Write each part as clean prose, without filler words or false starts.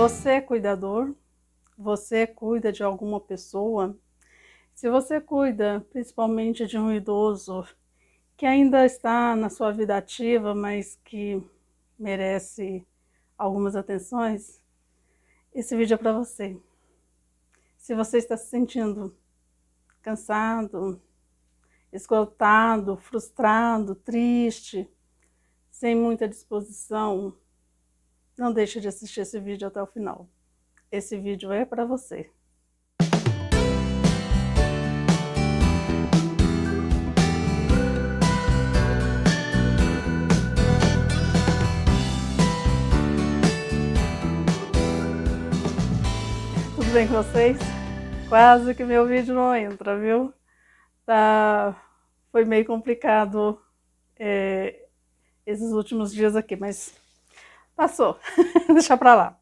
Você é cuidador? Você cuida de alguma pessoa? Se você cuida principalmente de um idoso que ainda está na sua vida ativa, mas que merece algumas atenções, esse vídeo é para você. Se você está se sentindo cansado, esgotado, frustrado, triste, sem muita disposição, não deixe de assistir esse vídeo até o final. Esse vídeo é para você. Tudo bem com vocês? Quase que meu vídeo não entra, viu? Foi meio complicado esses últimos dias aqui, mas passou. Deixa pra lá.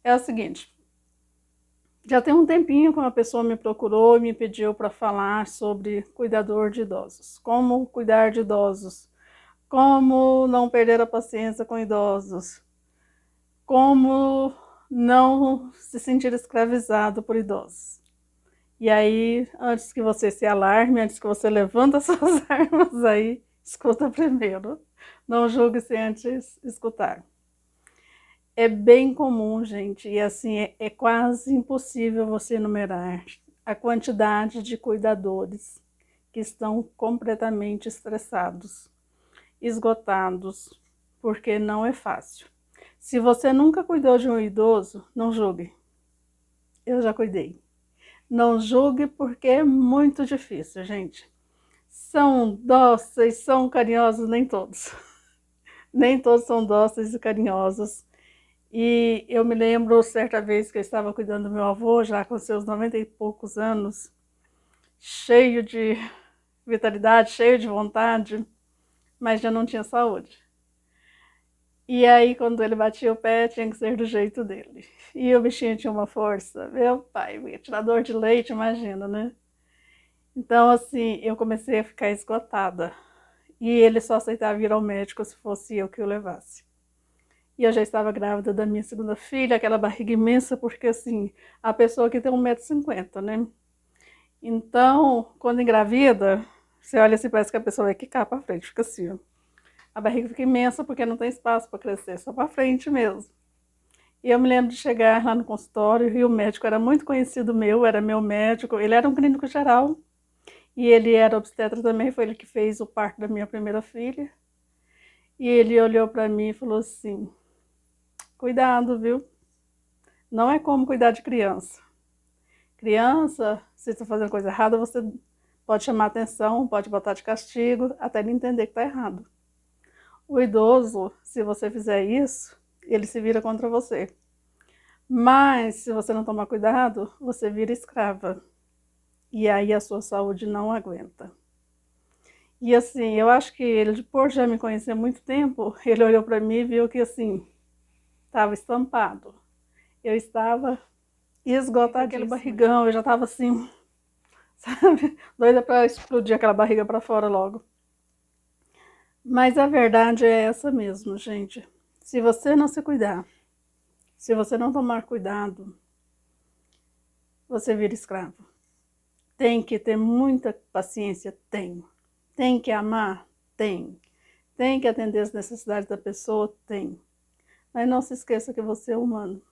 É o seguinte, já tem um tempinho que uma pessoa me procurou e me pediu para falar sobre cuidador de idosos. Como cuidar de idosos, como não perder a paciência com idosos, como não se sentir escravizado por idosos. E aí, antes que você se alarme, antes que você levanta as suas armas aí, escuta primeiro. Não julgue sem antes escutar. É bem comum, gente, e assim, é quase impossível você enumerar a quantidade de cuidadores que estão completamente estressados, esgotados, porque não é fácil. Se você nunca cuidou de um idoso, não julgue. Eu já cuidei. Não julgue porque é muito difícil, gente. São dóceis, são carinhosos, nem todos. Nem todos são dóceis e carinhosos. E eu me lembro certa vez que eu estava cuidando do meu avô, já com seus 90 e poucos anos, cheio de vitalidade, cheio de vontade, mas já não tinha saúde. E aí, quando ele batia o pé, tinha que ser do jeito dele. E o bichinho tinha uma força. Meu pai, tirador de leite, imagina, né? Então, assim, eu comecei a ficar esgotada. E ele só aceitava ir ao médico se fosse eu que o levasse. E eu já estava grávida da minha segunda filha, aquela barriga imensa, porque, assim, a pessoa que tem 1,50 m, né? Então, quando engravida, você olha assim, parece que a pessoa vai quicar pra frente, fica assim, ó. A barriga fica imensa porque não tem espaço para crescer, só para frente mesmo. E eu me lembro de chegar lá no consultório e o médico era muito conhecido meu, era meu médico, ele era um clínico geral e ele era obstetra também, foi ele que fez o parto da minha primeira filha. E ele olhou para mim e falou assim: cuidado, viu? Não é como cuidar de criança. Criança, se está fazendo coisa errada, você pode chamar atenção, pode botar de castigo, até ele entender que está errado. O idoso, se você fizer isso, ele se vira contra você. Mas, se você não tomar cuidado, você vira escrava. E aí a sua saúde não aguenta. E assim, eu acho que ele, por já me conhecer há muito tempo, ele olhou para mim e viu que assim, estava estampado. Eu estava esgotadíssima. Aquele barrigão, eu já estava assim, sabe, doida para explodir aquela barriga para fora logo. Mas a verdade é essa mesmo, gente. Se você não se cuidar, se você não tomar cuidado, você vira escravo. Tem que ter muita paciência? Tem. Tem que amar? Tem. Tem que atender as necessidades da pessoa? Tem. Mas não se esqueça que você é humano.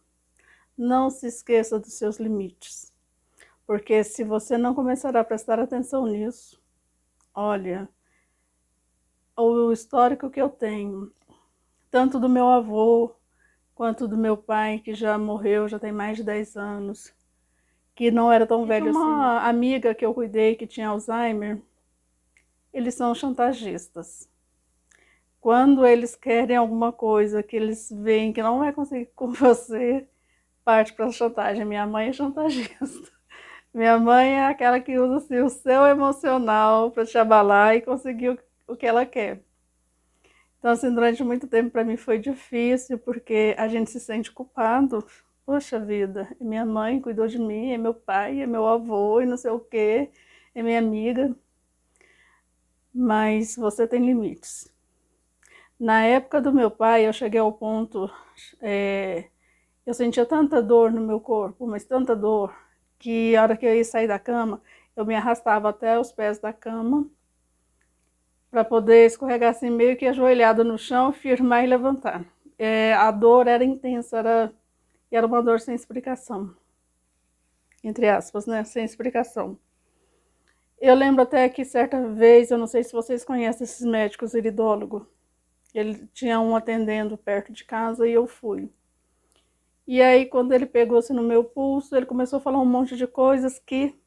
Não se esqueça dos seus limites. Porque se você não começar a prestar atenção nisso, olha, o histórico que eu tenho, tanto do meu avô, quanto do meu pai, que já morreu, já tem mais de 10 anos, que não era tão velho assim. Uma amiga que eu cuidei, que tinha Alzheimer, eles são chantagistas. Quando eles querem alguma coisa, que eles veem que não vai conseguir com você, parte para a chantagem. Minha mãe é chantagista. Minha mãe é aquela que usa assim, o seu emocional para te abalar e conseguir o que ela quer. Então, assim, durante muito tempo para mim foi difícil, porque a gente se sente culpado. Poxa vida, minha mãe cuidou de mim, é meu pai, é meu avô, e não sei o quê, é minha amiga. Mas você tem limites. Na época do meu pai, eu cheguei ao ponto, Eu sentia tanta dor no meu corpo, mas tanta dor, que a hora que eu ia sair da cama, eu me arrastava até os pés da cama, para poder escorregar assim, meio que ajoelhada no chão, firmar e levantar. A dor era intensa, era uma dor sem explicação. Entre aspas, né? Sem explicação. Eu lembro até que certa vez, eu não sei se vocês conhecem esses médicos iridólogos, ele tinha um atendendo perto de casa e eu fui. E aí, quando ele pegou assim no meu pulso, ele começou a falar um monte de coisas que,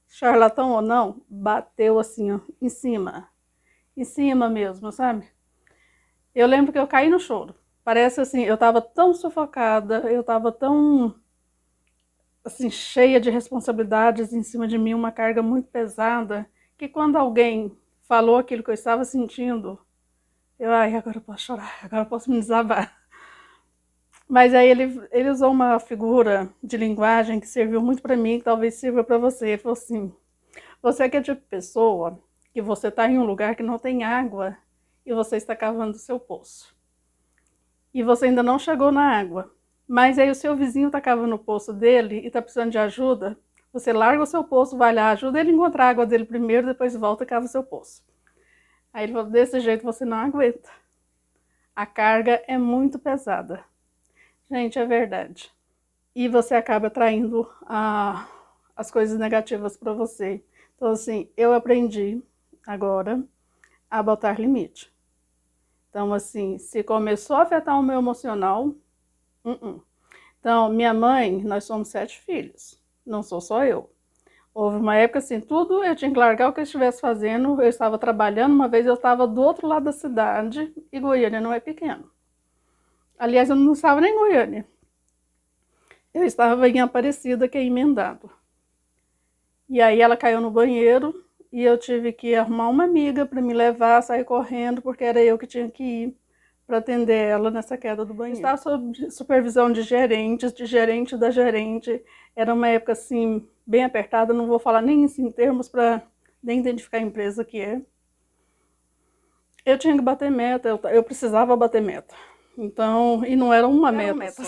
charlatão ou não, bateu assim, ó, em cima mesmo, sabe? Eu lembro que eu caí no choro. Parece assim, eu tava tão sufocada, eu tava tão, assim, cheia de responsabilidades em cima de mim, uma carga muito pesada, que quando alguém falou aquilo que eu estava sentindo, agora eu posso chorar, agora eu posso me desabar. Mas aí ele usou uma figura de linguagem que serviu muito para mim, que talvez sirva para você. Ele falou assim, você é que é tipo de pessoa que você está em um lugar que não tem água e você está cavando o seu poço. E você ainda não chegou na água. Mas aí o seu vizinho está cavando o poço dele e está precisando de ajuda. Você larga o seu poço, vai lá, ajuda ele a encontrar a água dele primeiro, depois volta e cava o seu poço. Aí ele falou, desse jeito você não aguenta. A carga é muito pesada. Gente, é verdade. E você acaba atraindo as coisas negativas para você. Então, assim, eu aprendi agora a botar limite. Então, assim, se começou a afetar o meu emocional, Então, minha mãe, nós somos 7 filhos, não sou só eu. Houve uma época assim, tudo eu tinha que largar o que eu estivesse fazendo, eu estava trabalhando, uma vez eu estava do outro lado da cidade, e Goiânia não é pequeno. Aliás, eu não estava nem em Goiânia. Eu estava em Aparecida, que é emendado. E aí ela caiu no banheiro e eu tive que arrumar uma amiga para me levar, sair correndo, porque era eu que tinha que ir para atender ela nessa queda do banheiro. Eu estava sob supervisão de gerentes, de gerente da gerente. Era uma época assim, bem apertada, não vou falar nem em termos para nem identificar a empresa que é. Eu tinha que bater meta, eu precisava bater meta. Então, e não era uma meta.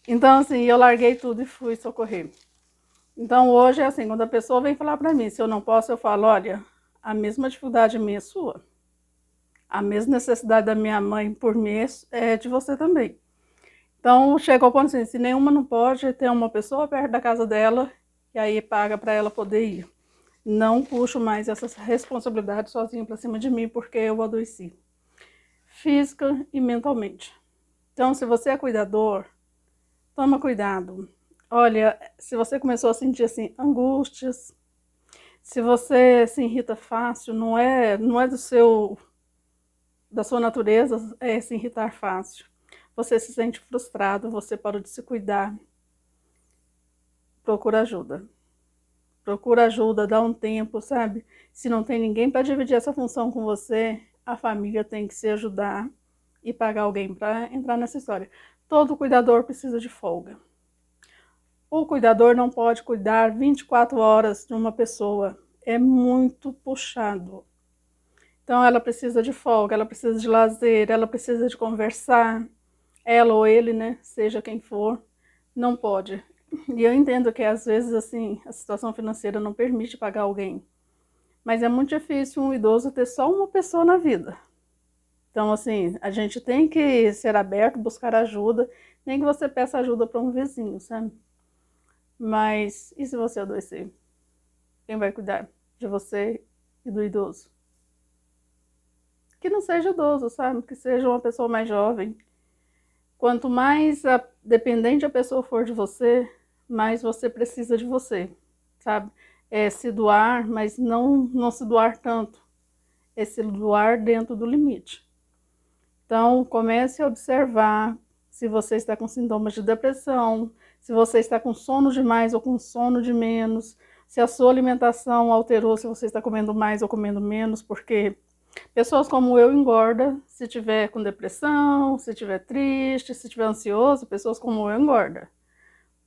Então, assim, eu larguei tudo e fui socorrer. Então, hoje é assim, quando a pessoa vem falar para mim, se eu não posso, eu falo, olha, a mesma dificuldade minha é sua. A mesma necessidade da minha mãe por mim é de você também. Então, chegou ao ponto assim, se nenhuma não pode, ter uma pessoa perto da casa dela, e aí paga para ela poder ir. Não puxo mais essas responsabilidades sozinha para cima de mim, porque eu adoeci. Física e mentalmente. Então, se você é cuidador, toma cuidado. Olha, se você começou a sentir assim, angústias, se você se irrita fácil, não é da sua natureza se irritar fácil. Você se sente frustrado, você parou de se cuidar. Procura ajuda. Procura ajuda, dá um tempo, sabe? Se não tem ninguém para dividir essa função com você, a família tem que se ajudar e pagar alguém para entrar nessa história. Todo cuidador precisa de folga. O cuidador não pode cuidar 24 horas de uma pessoa. É muito puxado. Então, ela precisa de folga, ela precisa de lazer, ela precisa de conversar. Ela ou ele, né? Seja quem for, não pode. E eu entendo que, às vezes, assim, a situação financeira não permite pagar alguém. Mas é muito difícil um idoso ter só uma pessoa na vida. Então, assim, a gente tem que ser aberto, buscar ajuda. Nem que você peça ajuda para um vizinho, sabe? Mas e se você adoecer? Quem vai cuidar de você e do idoso? Que não seja idoso, sabe? Que seja uma pessoa mais jovem. Quanto mais dependente a pessoa for de você, mais você precisa de você, sabe? É se doar, mas não se doar tanto. É se doar dentro do limite. Então, comece a observar se você está com sintomas de depressão, se você está com sono demais ou com sono de menos, se a sua alimentação alterou, se você está comendo mais ou comendo menos, porque pessoas como eu engordam se tiver com depressão, se tiver triste, se tiver ansioso, pessoas como eu engordam.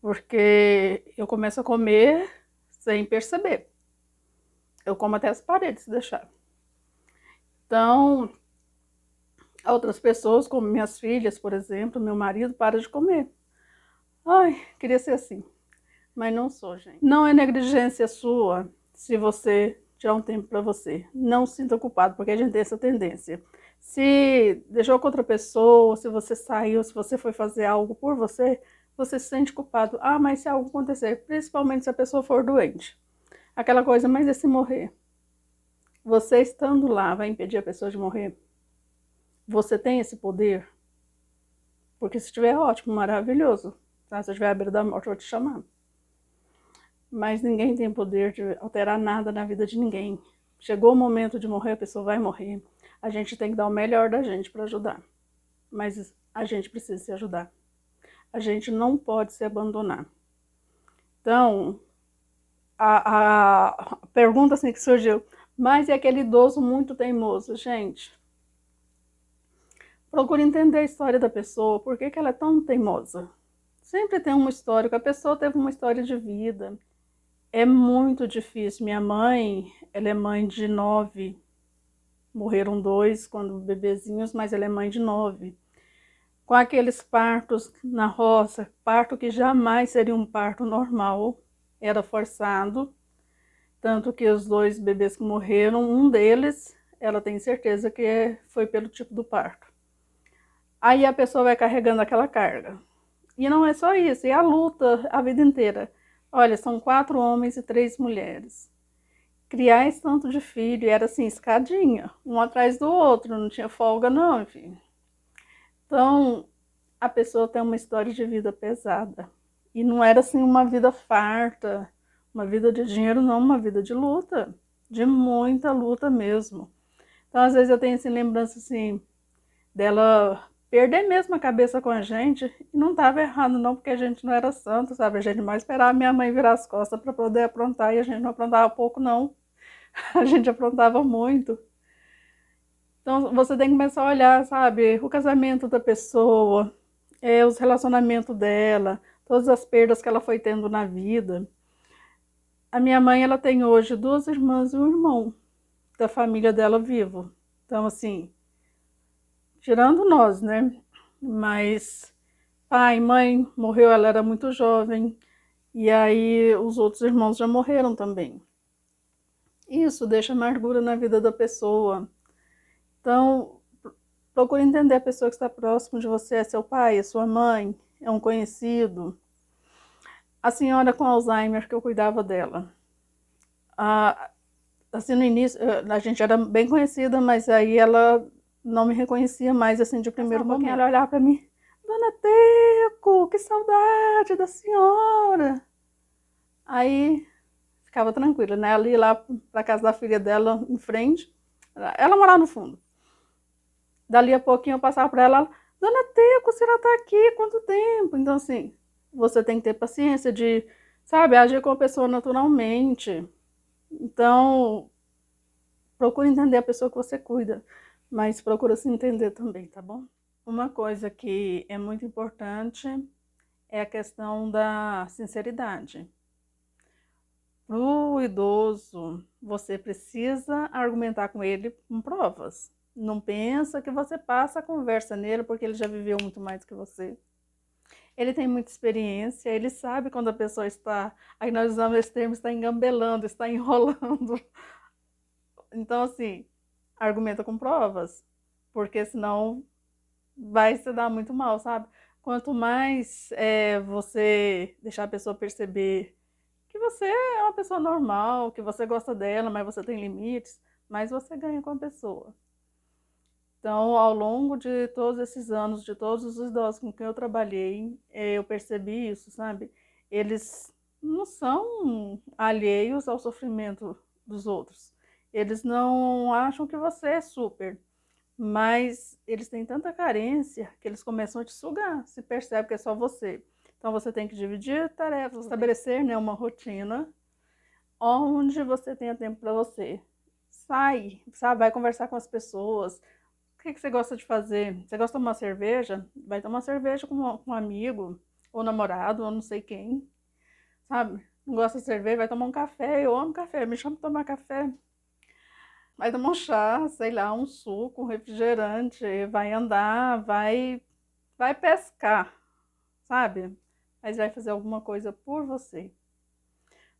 Porque eu começo a comer sem perceber. Eu como até as paredes se deixar. Então, Outras pessoas, como minhas filhas, por exemplo, meu marido, para de comer. Ai, queria ser assim, mas não sou, gente. Não é negligência sua se você tirar um tempo para você. Não se sinta culpado, porque a gente tem essa tendência. Se deixou com outra pessoa, se você saiu, se você foi fazer algo por você, você se sente culpado. Ah, mas se algo acontecer, principalmente se a pessoa for doente. Aquela coisa, mas e se morrer? Você estando lá vai impedir a pessoa de morrer? Você tem esse poder? Porque se estiver ótimo, maravilhoso. Tá? Se eu estiver à beira da morte, eu vou te chamar. Mas ninguém tem poder de alterar nada na vida de ninguém. Chegou o momento de morrer, a pessoa vai morrer. A gente tem que dar o melhor da gente para ajudar. Mas a gente precisa se ajudar. A gente não pode se abandonar. Então, a pergunta assim que surgiu, mas é aquele idoso muito teimoso? Gente, procure entender a história da pessoa, por que ela é tão teimosa. Sempre tem uma história, a pessoa teve uma história de vida. É muito difícil. Minha mãe, ela é mãe de 9. Morreram 2 quando bebezinhos, mas ela é mãe de 9. Com aqueles partos na roça, parto que jamais seria um parto normal, era forçado. Tanto que os 2 bebês que morreram, um deles, ela tem certeza que foi pelo tipo do parto. Aí a pessoa vai carregando aquela carga. E não é só isso, é a luta a vida inteira. Olha, são 4 homens e 3 mulheres. Criar esse tanto de filho era assim, escadinha, um atrás do outro, não tinha folga não, enfim. Então, a pessoa tem uma história de vida pesada. E não era assim uma vida farta, uma vida de dinheiro, não, uma vida de luta, de muita luta mesmo. Então, às vezes eu tenho assim, lembrança assim, dela perder mesmo a cabeça com a gente, e não estava errado não, porque a gente não era santo, sabe? A gente mais esperava a minha mãe virar as costas para poder aprontar, e a gente não aprontava pouco não. A gente aprontava muito. Então, você tem que começar a olhar, sabe, o casamento da pessoa, os relacionamentos dela, todas as perdas que ela foi tendo na vida. A minha mãe, ela tem hoje 2 irmãs e um irmão da família dela vivo. Então, assim, tirando nós, né? Mas pai, mãe, morreu, ela era muito jovem. E aí os outros irmãos já morreram também. Isso deixa amargura na vida da pessoa. Então, procure entender a pessoa que está próximo de você, é seu pai, é sua mãe, é um conhecido. A senhora com Alzheimer, que eu cuidava dela. Assim, no início, a gente era bem conhecida, mas aí ela não me reconhecia mais, assim, de primeiro momento. Ela olhava para mim, Dona Teco, que saudade da senhora. Aí, ficava tranquila, né? Ela ia lá para casa da filha dela, em frente. Ela morava no fundo. Dali a pouquinho eu passava para ela, Dona Teco, a senhora está aqui, quanto tempo? Então, assim, você tem que ter paciência de, sabe, agir com a pessoa naturalmente. Então, procura entender a pessoa que você cuida, mas procura se entender também, tá bom? Uma coisa que é muito importante é a questão da sinceridade. Para o idoso, você precisa argumentar com ele com provas. Não pensa que você passa a conversa nele porque ele já viveu muito mais que você. Ele tem muita experiência, ele sabe quando a pessoa está, aí nós usamos esse termo, está engambelando, está enrolando. Então, assim, argumenta com provas, porque senão vai se dar muito mal, sabe? Quanto mais você deixar a pessoa perceber que você é uma pessoa normal, que você gosta dela, mas você tem limites, mais você ganha com a pessoa. Então, ao longo de todos esses anos, de todos os idosos com quem eu trabalhei, eu percebi isso, sabe? Eles não são alheios ao sofrimento dos outros. Eles não acham que você é super, mas eles têm tanta carência que eles começam a te sugar, se percebe que é só você. Então, você tem que dividir tarefas, estabelecer, né, uma rotina onde você tenha tempo para você. Sai, sabe? Vai conversar com as pessoas. O que você gosta de fazer? Você gosta de tomar cerveja? Vai tomar cerveja com um amigo, ou namorado, ou não sei quem, sabe? Não gosta de cerveja? Vai tomar um café. Eu amo café, me chama para tomar café. vai tomar um chá, sei lá, um suco, um refrigerante, vai andar, vai pescar, sabe? Mas vai fazer alguma coisa por você.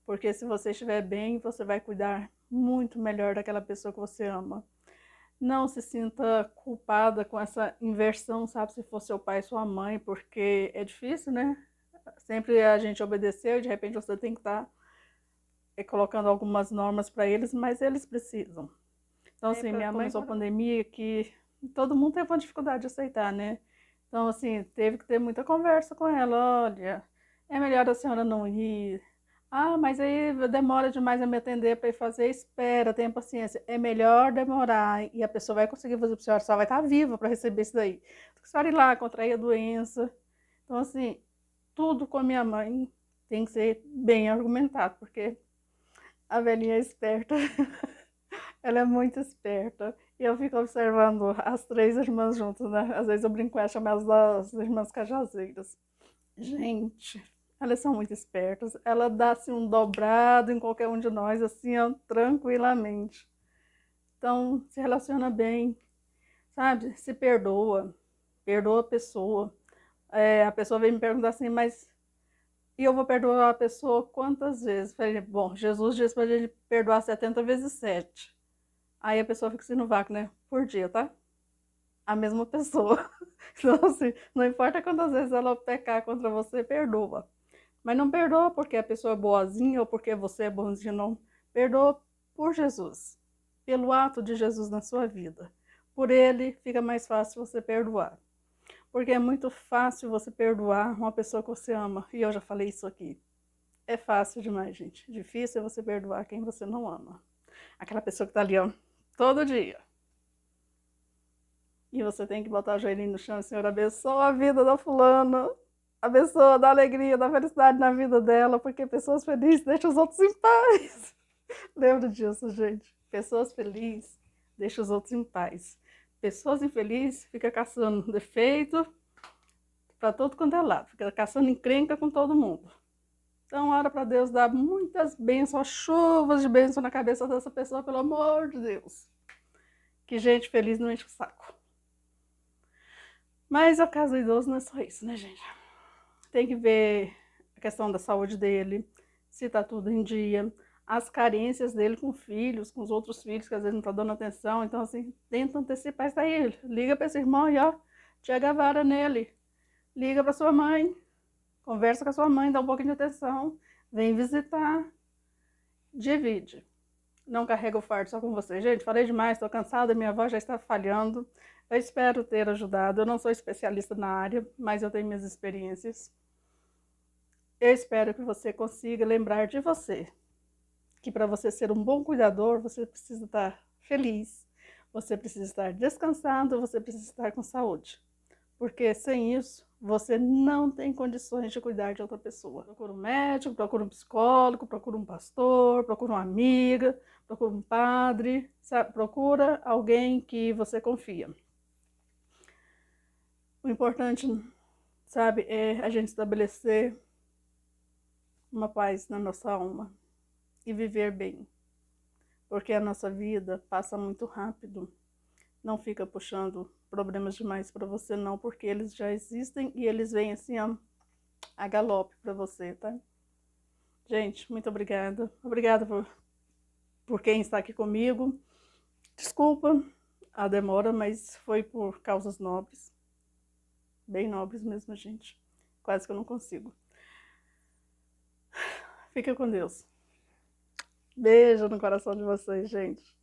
Porque se você estiver bem, você vai cuidar muito melhor daquela pessoa que você ama. Não se sinta culpada com essa inversão, sabe? Se for seu pai e sua mãe, porque é difícil, né? Sempre a gente obedeceu e de repente você tem que estar colocando algumas normas para eles, mas eles precisam. Então, assim, minha mãe começou a pandemia que todo mundo teve uma dificuldade de aceitar, né? Então, assim, teve que ter muita conversa com ela. Olha, é melhor a senhora não ir. Ah, mas aí demora demais a me atender para ir fazer. Espera, tenha paciência. É melhor demorar e a pessoa vai conseguir fazer para a senhora. A senhora vai estar viva para receber isso daí. A senhora ir lá, contrair a doença. Então, assim, tudo com a minha mãe tem que ser bem argumentado, porque a velhinha é esperta. Ela é muito esperta. E eu fico observando as três irmãs juntas, né? Às vezes eu brinco com ela, chamo elas das irmãs cajazeiras. Gente, elas são muito espertas. Ela dá assim, um dobrado em qualquer um de nós, assim, ó, tranquilamente. Então, se relaciona bem, sabe? Se perdoa. Perdoa a pessoa. A pessoa vem me perguntar assim, mas e eu vou perdoar a pessoa quantas vezes? Falei, bom, Jesus disse pra gente perdoar 70 vezes 7. Aí a pessoa fica assim no vácuo, né? Por dia, tá? A mesma pessoa. Então, assim, não importa quantas vezes ela pecar contra você, perdoa. Mas não perdoa porque a pessoa é boazinha ou porque você é bonzinho, não. Perdoa por Jesus. Pelo ato de Jesus na sua vida. Por ele fica mais fácil você perdoar. Porque é muito fácil você perdoar uma pessoa que você ama. E eu já falei isso aqui. É fácil demais, gente. Difícil é você perdoar quem você não ama. Aquela pessoa que tá ali, ó, todo dia. E você tem que botar o joelhinho no chão e, Senhor, abençoa a vida da fulana. Abençoa, dá alegria, dá felicidade na vida dela, porque pessoas felizes deixam os outros em paz. Lembra disso, gente. Pessoas felizes deixam os outros em paz. Pessoas infelizes ficam caçando defeito para todo quanto é lado. Fica caçando encrenca com todo mundo. Então, ora para Deus dar muitas bênçãos, chuvas de bênção na cabeça dessa pessoa, pelo amor de Deus. Que gente feliz não enche o saco. Mas o caso do idoso não é só isso, né, gente? Tem que ver a questão da saúde dele, se tá tudo em dia, as carências dele com filhos, com os outros filhos, que às vezes não tá dando atenção. Então, assim, tenta antecipar isso aí. Liga para esse irmão e, ó, chega a vara nele. Liga para sua mãe, conversa com a sua mãe, dá um pouquinho de atenção, vem visitar, divide. Não carrega o fardo só com você. Gente, falei demais, estou cansada, minha voz já está falhando. Eu espero ter ajudado. Eu não sou especialista na área, mas eu tenho minhas experiências. Eu espero que você consiga lembrar de você. Que para você ser um bom cuidador, você precisa estar feliz, você precisa estar descansado, você precisa estar com saúde. Porque sem isso, você não tem condições de cuidar de outra pessoa. Procura um médico, procura um psicólogo, procura um pastor, procura uma amiga, procura um padre, sabe? Procura alguém que você confia. O importante, sabe, é a gente estabelecer uma paz na nossa alma e viver bem. Porque a nossa vida passa muito rápido. Não fica puxando problemas demais para você não, porque eles já existem e eles vêm assim, ó, a galope para você, tá? Gente, muito obrigada. Obrigada por quem está aqui comigo. Desculpa a demora, mas foi por causas nobres. Bem nobres mesmo, gente. Quase que eu não consigo. Fica com Deus. Beijo no coração de vocês, gente.